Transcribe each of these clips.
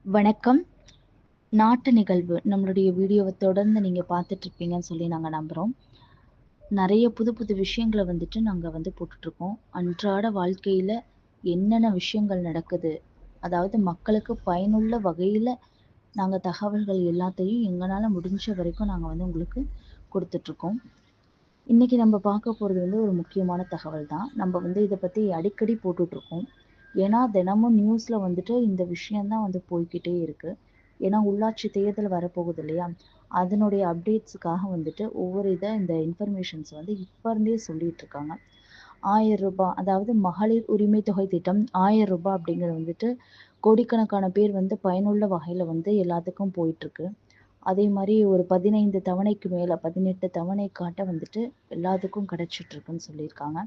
வணக்கம். நாட்டு நிகழ்வு நம்மளுடைய வீடியோவை தொடர்ந்து நீங்க பார்த்துட்டு இருப்பீங்கன்னு சொல்லி நாங்க நம்புறோம். நிறைய புது புது விஷயங்கள நாங்க போட்டுட்ருக்கோம். அன்றாட வாழ்க்கையில என்னென்ன விஷயங்கள் நடக்குது, அதாவது மக்களுக்கு பயனுள்ள வகையில நாங்க தகவல்கள் எல்லாத்தையும் எங்கனால முடிஞ்ச வரைக்கும் நாங்க உங்களுக்கு குடுத்துட்ருக்கோம். இன்னைக்கு நம்ம பார்க்க போறது ஒரு முக்கியமான தகவல் தான். நம்ம இத பத்தி அடிக்கடி போட்டுட்ருக்கோம். ஏன்னா தினமும் நியூஸ்ல இந்த விஷயம் தான் போய்க்கிட்டே இருக்கு. ஏன்னா உள்ளாட்சி தேர்தல் வரப்போகுது இல்லையா? அதனுடைய அப்டேட்ஸுக்காக ஒவ்வொரு இந்த இன்ஃபர்மேஷன்ஸ் இப்ப இருந்தே சொல்லிட்டு இருக்காங்க. ரூ. 1000 அதாவது மகளிர் உரிமை தொகை திட்டம் ரூ. 1000 அப்படிங்கிறது கோடிக்கணக்கான பேர் பயனுள்ள வகையில எல்லாத்துக்கும் போயிட்டு இருக்கு. அதே மாரி ஒரு 15 தவணைக்கு மேல 18 தவணை காட்ட எல்லாத்துக்கும் கிடைச்சிட்டு இருக்குன்னு சொல்லியிருக்காங்க.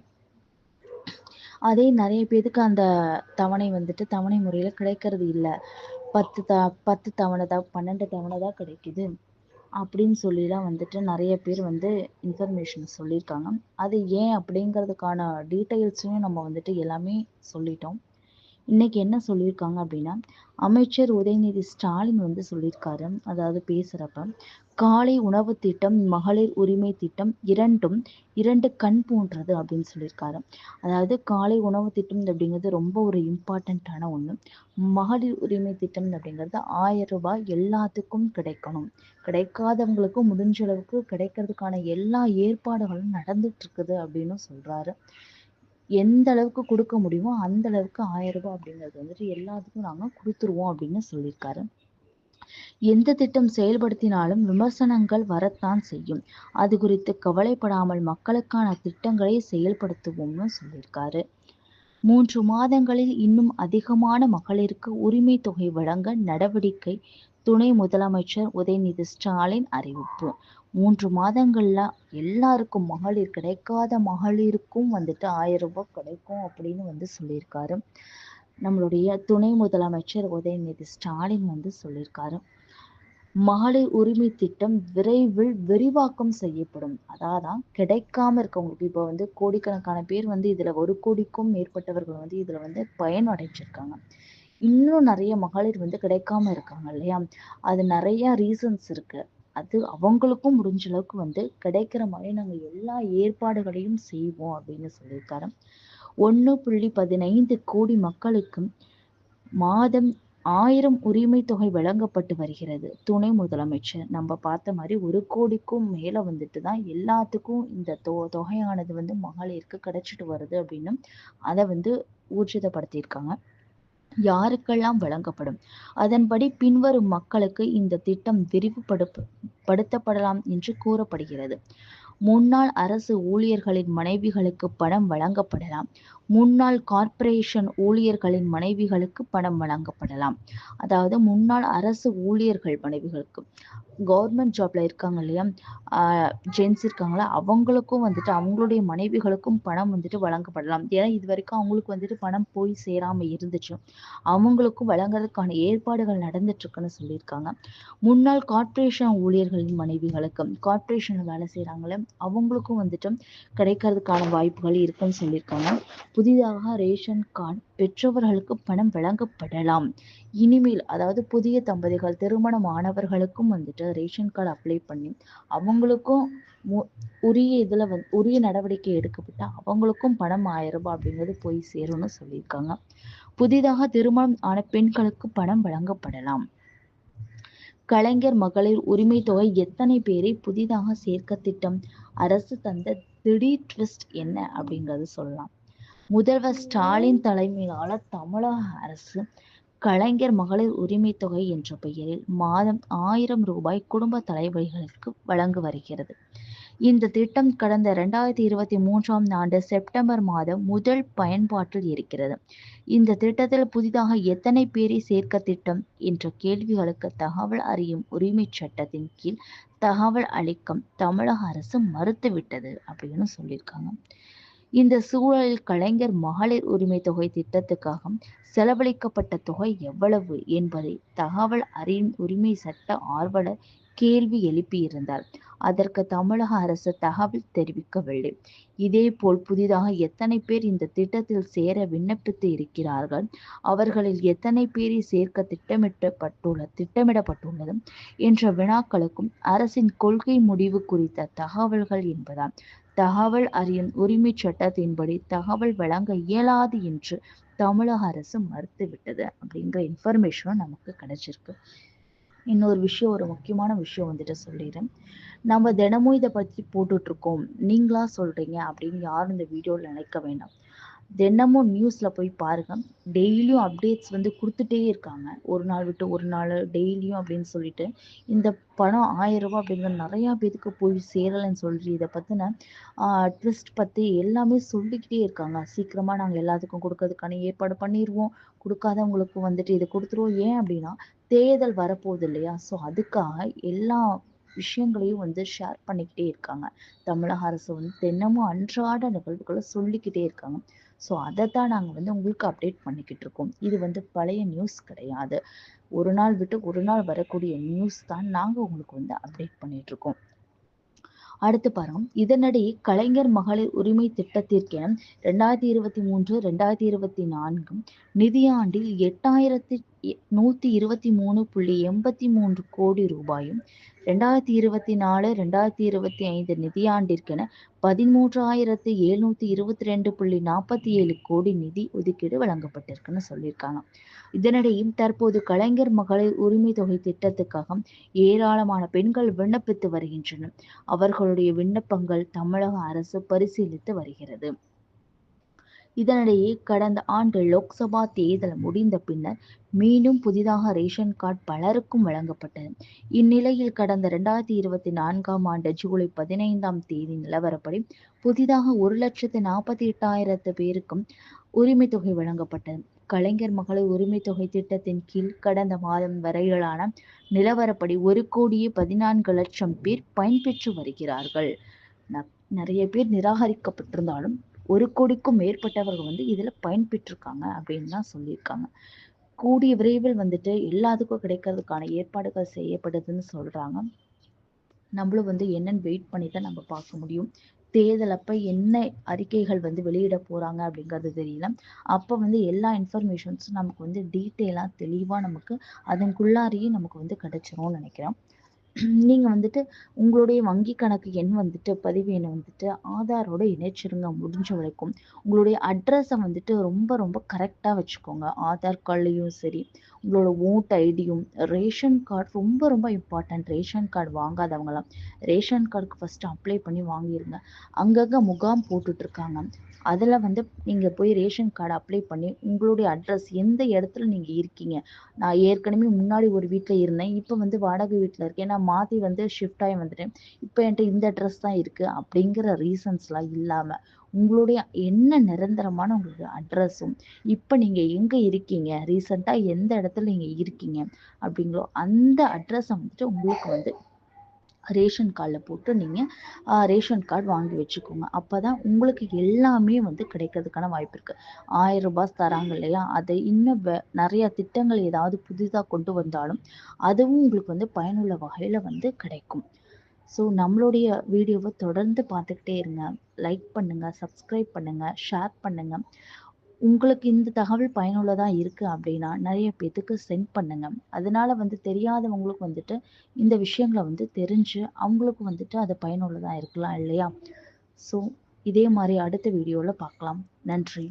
அதே நிறைய பேருக்கு அந்த தவணை தவணை முறையில கிடைக்கிறது இல்ல. 10 தவணை தான் 12 தவணை தான் கிடைக்குது அப்படின்னு சொல்லிலாம் நிறைய பேர் இன்ஃபர்மேஷன் சொல்லியிருக்காங்க. அது ஏன் அப்படிங்கிறதுக்கான டீட்டெயில்ஸையும் நம்ம எல்லாமே சொல்லிட்டோம். இன்னைக்கு என்ன சொல்லியிருக்காங்க அப்படின்னா, அமைச்சர் உதயநிதி ஸ்டாலின் சொல்லியிருக்காரு. அதாவது பேசுறப்ப, காலை உணவு திட்டம், மகளிர் உரிமை திட்டம் இரண்டும் 2 கண் போன்றது அப்படின்னு சொல்லியிருக்காரு. அதாவது காலை உணவு திட்டம் அப்படிங்கிறது ரொம்ப ஒரு இம்பார்ட்டன்ட்டான ஒண்ணு. மகளிர் உரிமை திட்டம் அப்படிங்கிறது ரூ. 1000 எல்லாத்துக்கும் கிடைக்கணும். கிடைக்காதவங்களுக்கும் முடிஞ்ச அளவுக்கு கிடைக்கிறதுக்கான எல்லா ஏற்பாடுகளும் நடந்துட்டு இருக்குது அப்படின்னு சொல்றாரு. எந்த அளவுக்கு கொடுக்க முடியுமோ அந்த அளவுக்கு ரூ. 1000 அப்படிங்கிறது எல்லாத்துக்கும் நாங்க கொடுத்துருவோம் அப்படின்னு சொல்லியிருக்காரு. எந்த திட்டம் செயல்படுத்தினாலும் விமர்சனங்கள் வரத்தான் செய்யும். அது குறித்து கவலைப்படாமல் மக்களுக்கான திட்டங்களை செயல்படுத்துவோம்னு சொல்லியிருக்காரு. 3 மாதங்களில் இன்னும் அதிகமான மகளிருக்கு உரிமை தொகை வழங்க நடவடிக்கை துணை முதலமைச்சர் உதயநிதி ஸ்டாலின் அறிவிப்பு. 3 மாதங்கள்ல எல்லாருக்கும் மகளிர் கிடைக்காத மகளிருக்கும் ரூ. 1000 கிடைக்கும் அப்படின்னு சொல்லியிருக்காரு. நம்மளுடைய துணை முதலமைச்சர் உதயநிதி ஸ்டாலின் சொல்லியிருக்காரு. மகளிர் உரிமை திட்டம் விரைவில் விரிவாக்கம் செய்யப்படும். அதான் கிடைக்காம இருக்கவங்களுக்கு இப்போ கோடிக்கணக்கான பேர் இதுல 1 கோடிக்கும் மேற்பட்டவர்கள் இதுல பயனடைஞ்சிருக்காங்க. இன்னும் நிறைய மகளிர் கிடைக்காம இருக்காங்க இல்லையா? அது நிறைய ரீசன்ஸ் இருக்கு. அது அவங்களுக்கும் முடிஞ்ச அளவுக்கு கிடைக்கிற மாதிரி நாங்க எல்லா ஏற்பாடுகளையும் செய்வோம் அப்படின்னு சொல்லியிருக்காரு. 1.15 கோடி மக்களுக்கு மாதம் 1000 உரிமை தொகை வழங்கப்பட்டு வருகிறது. துணை முதலமைச்சர் நம்ம பார்த்த மாதிரி 1 கோடிக்கும் மேல தான் எல்லாத்துக்கும் இந்த தொகையானது மகளிருக்கு கிடைச்சிட்டு வருது அப்படின்னு அதை ஊர்ஜிதப்படுத்தியிருக்காங்க. யாருக்கெல்லாம் வழங்கப்படும்? அதன்படி பின்வரும் மக்களுக்கு இந்த திட்டம் விரிவுபடுத்தப்படலாம் என்று கூறப்படுகிறது. முன்னாள் அரசு ஊழியர்களின் மனைவிகளுக்கு பணம் வழங்கப்படலாம். முன்னாள் கார்ப்பரேஷன் ஊழியர்களின் மனைவிகளுக்கு பணம் வழங்கப்படலாம். அதாவது முன்னாள் அரசு ஊழியர்கள் மனைவிகளுக்கு, கவர்மெண்ட் ஜாப்ல இருக்காங்க இல்லையா, ஜென்ஸ் இருக்காங்களா, அவங்களுக்கும் அவங்களுடைய மனைவிகளுக்கும் பணம் வழங்கப்படலாம். ஏன்னா இது வரைக்கும் அவங்களுக்கு பணம் போய் சேராம இருந்துச்சு. அவங்களுக்கும் வழங்குறதுக்கான ஏற்பாடுகள் நடந்துட்டு இருக்குன்னு சொல்லியிருக்காங்க. முன்னாள் கார்ப்பரேஷன் ஊழியர்களின் மனைவிகளுக்கு, கார்ப்பரேஷன்ல வேலை செய்யறாங்களே அவங்களுக்கும் கிடைக்கிறதுக்கான வாய்ப்புகள் இருக்குன்னு சொல்லியிருக்காங்க. புதிதாக ரேஷன் கார்டு பெற்றவர்களுக்கு பணம் வழங்கப்படலாம். இனிமேல் அதாவது புதிய தம்பதிகள் திருமணம் ஆனவர்களுக்கும் ரேஷன் கார்டு அப்ளை பண்ணி அவங்களுக்கும் உரிய உரிய நடவடிக்கை எடுக்கப்பட்டு அவங்களுக்கும் பணம் 1000 அப்படிங்கிறது போய் சேரும்னு சொல்லியிருக்காங்க. புதிதாக திருமணம் ஆன பெண்களுக்கு பணம் வழங்கப்படலாம். கலைஞர் மகளிர் உரிமை தொகை எத்தனை பேரை புதிதாக சேர்க்க திட்டம்? அரசு தந்த திடீர் ட்விஸ்ட் என்ன அப்படிங்கிறது சொல்லலாம். முதல்வர் ஸ்டாலின் தலைமையிலான தமிழக அரசு கலைஞர் மகளிர் உரிமை தொகை என்ற பெயரில் மாதம் 1000 ரூபாய் குடும்ப தலைவிகளுக்கு வழங்கி வருகிறது. இந்த திட்டம் கடந்த 2023ஆம் ஆண்டு செப்டம்பர் மாதம் முதல் பயன்பாட்டில் இருக்கிறது. இந்த திட்டத்தில் புதிதாக எத்தனை பேரை சேர்க்க திட்டம் என்ற கேள்விகளுக்கு தகவல் அறியும் உரிமை சட்டத்தின் கீழ் தகவல் அளிக்க தமிழக அரசு மறுத்துவிட்டது அப்படின்னு சொல்லியிருக்காங்க. இந்த சூழலில் கலைஞர் மகளிர் உரிமை தொகை திட்டத்துக்காக செலவழிக்கப்பட்ட தொகை எவ்வளவு என்பதை தகவல் அறியும் உரிமை சட்ட ஆர்வலர் கேள்வி எழுப்பியிருந்தார். அதற்கு தமிழக அரசு தகவல் தெரிவிக்கவில்லை. இதேபோல் புதிதாக எத்தனை பேர் இந்த திட்டத்தில் சேர விண்ணப்பித்து இருக்கிறார்கள், அவர்களில் எத்தனை பேரை சேர்க்க திட்டமிடப்பட்டுள்ளது என்ற வினாக்களுக்கும் அரசின் கொள்கை முடிவு குறித்த தகவல்கள் என்பதால் தகவல் அறியும் உரிமை சட்டத்தின்படி தகவல் வழங்க இயலாது என்று தமிழக அரசு மறுத்துவிட்டது அப்படிங்கிற இன்ஃபர்மேஷனும் நமக்கு கிடைச்சிருக்கு. இன்னொரு விஷயம், ஒரு முக்கியமான விஷயம் வந்துட்டு சொல்லிடுறேன். நம்ம தினமும் இதை பற்றி போட்டுட்டு இருக்கோம், நீங்களா சொல்றீங்க அப்படின்னு யாரும் இந்த வீடியோவில் நினைக்க வேண்டாம். தினமும் நியூஸ்ல போய் பாருங்க, டெய்லியும் அப்டேட்ஸ் வந்து கொடுத்துட்டே இருக்காங்க. ஒரு நாள் விட்டு ஒரு நாள் டெய்லியும் அப்படின்னு சொல்லிட்டு இந்த பணம் 1000 ரூபாய் அப்படிங்கிற நிறைய பேருக்கு போய் சேரலைன்னு சொல்லி இதை பத்தின ட்விஸ்ட் பத்தி எல்லாமே சொல்லிக்கிட்டே இருக்காங்க. சீக்கிரமா நாங்க எல்லாத்துக்கும் கொடுக்கறதுக்கான ஏற்பாடு பண்ணிடுவோம், கொடுக்காதவங்களுக்கு வந்துட்டு இதை கொடுத்துருவோம். ஏன் அப்படின்னா தேர்தல் வரப்போகுது இல்லையா, ஸோ அதுக்காக எல்லா விஷயங்களையும் வந்து ஷேர் பண்ணிக்கிட்டே இருக்காங்க. தமிழக அரசு வந்து தினமும் அன்றாட நிகழ்வுகளை சொல்லிக்கிட்டே இருக்காங்க. ஸோ அதைத்தான் நாங்கள் வந்து உங்களுக்கு அப்டேட் பண்ணிக்கிட்டு இருக்கோம். இது வந்து பழைய நியூஸ் கிடையாது, ஒரு நாள் விட்டு ஒரு நாள் வரக்கூடிய நியூஸ் தான் நாங்கள் உங்களுக்கு வந்து அப்டேட் பண்ணிட்டு இருக்கோம். அடுத்து பாருங்க, இதனிடையே கலைஞர் மகளிர் உரிமை திட்டத்திற்கென 2023-2024 நிதியாண்டில் 8123.83 கோடி ரூபாயும், 2024-2025 நிதியாண்டிற்கென 13,722.47 கோடி நிதி ஒதுக்கீடு வழங்கப்பட்டிருக்குன்னு சொல்லியிருக்காங்க. இதனிடையே தற்போது கலைஞர் மகளிர் உரிமை தொகை திட்டத்துக்காக ஏராளமான பெண்கள் விண்ணப்பித்து வருகின்றனர். அவர்களுடைய விண்ணப்பங்கள் தமிழக அரசு பரிசீலித்து வருகிறது. இதனிடையே கடந்த ஆண்டு லோக்சபா தேர்தல் முடிந்த பின்னர் மீண்டும் புதிதாக ரேஷன் கார்டு பலருக்கும் வழங்கப்பட்டது. இந்நிலையில் கடந்த 2024 ஜூலை 15 நிலவரப்படி புதிதாக 1,48,000 பேருக்கும் உரிமை தொகை வழங்கப்பட்டது. கலைஞர் மகளிர் உரிமை தொகை திட்டத்தின் கீழ் கடந்த மாதம் வரையிலான நிலவரப்படி 1,14,00,000 பேர் பயன்பெற்று வருகிறார்கள். நிறைய பேர் நிராகரிக்கப்பட்டிருந்தாலும் 1 கோடிக்கும் மேற்பட்டவர்கள் வந்து இதுல பயன்பெற்றிருக்காங்க அப்படின்னு தான் சொல்லியிருக்காங்க. கூடிய விரைவில் வந்துட்டு எல்லாத்துக்கும் கிடைக்கிறதுக்கான ஏற்பாடுகள் செய்யப்படுதுன்னு சொல்றாங்க. நம்மளும் வந்து என்னன்னு வெயிட் பண்ணி தான் நம்ம பார்க்க முடியும். தேர்தல் அப்ப என்ன அறிக்கைகள் வந்து வெளியிட போறாங்க அப்படிங்கிறது தெரியல. அப்ப வந்து எல்லா இன்ஃபர்மேஷன்ஸும் நமக்கு வந்து டீட்டெயிலா தெளிவா நமக்கு அதன்குள்ளாரியே நமக்கு வந்து கிடைச்சிரும்னு நினைக்கிறேன். நீங்க வந்துட்டு உங்களுடைய வங்கி கணக்கு எண் வந்துட்டு பதிவு எண்ணை வந்துட்டு ஆதாரோட இணைச்சிருங்க. முடிஞ்ச வரைக்கும் உங்களுடைய அட்ரஸை வந்துட்டு ரொம்ப ரொம்ப கரெக்டா வச்சுக்கோங்க. ஆதார் கார்டுலையும் சரி, உங்களோட ஓட் ஐடியும், ரேஷன் கார்டு ரொம்ப ரொம்ப இம்பார்ட்டன்ட். ரேஷன் கார்டு வாங்காதவங்களாம் ரேஷன் கார்டுக்கு ஃபர்ஸ்ட் அப்ளை பண்ணி வாங்கிருங்க. அங்கங்க முகாம் போட்டுட்டு இருக்காங்க, அதில் வந்து நீங்கள் போய் ரேஷன் கார்டு அப்ளை பண்ணி உங்களுடைய அட்ரஸ் எந்த இடத்துல நீங்கள் இருக்கீங்க. நான் ஏற்கனவே முன்னாடி ஒரு வீட்டில் இருந்தேன், இப்போ வந்து வாடகை வீட்டில் இருக்கேன், நான் மாற்றி வந்து ஷிஃப்ட் ஆகி வந்துட்டேன், இப்போ என்கிட்ட இந்த அட்ரஸ் தான் இருக்குது அப்படிங்கிற ரீசன்ஸ்லாம் இல்லாமல் உங்களுடைய என்ன நிரந்தரமான உங்களுடைய அட்ரஸும், இப்போ நீங்கள் எங்கே இருக்கீங்க, ரீசெண்டாக எந்த இடத்துல நீங்கள் இருக்கீங்க அப்படிங்களோ அந்த அட்ரஸை வந்துட்டு உங்களுக்கு வந்து ரேஷன் கார்டில் போட்டு நீங்கள் ரேஷன் கார்டு வாங்கி வச்சுக்கோங்க. அப்போ தான் உங்களுக்கு எல்லாமே வந்து கிடைக்கிறதுக்கான வாய்ப்பு இருக்குது. 1000 ரூபாய் தராங்க இல்லையா, அதை இன்னும் நிறைய திட்டங்கள் ஏதாவது புதிதாக கொண்டு வந்தாலும் அதுவும் உங்களுக்கு வந்து பயனுள்ள வகையில் வந்து கிடைக்கும். ஸோ நம்மளுடைய வீடியோவை தொடர்ந்து பார்த்துக்கிட்டே இருங்க. லைக் பண்ணுங்கள், சப்ஸ்கிரைப் பண்ணுங்கள், ஷேர் பண்ணுங்கள். உங்களுக்கு இந்த தகவல் பயனுள்ளதா இருக்கு அப்படின்னா நிறைய பேத்துக்கு சென்ட் பண்ணுங்க. அதனால வந்து தெரியாதவங்களுக்கு வந்துட்டு இந்த விஷயங்களை வந்து தெரிஞ்சு அவங்களுக்கு வந்துட்டு அது பயனுள்ளதா இருக்கலாம் இல்லையா. ஸோ இதே மாதிரி அடுத்த வீடியோவில் பார்க்கலாம். நன்றி.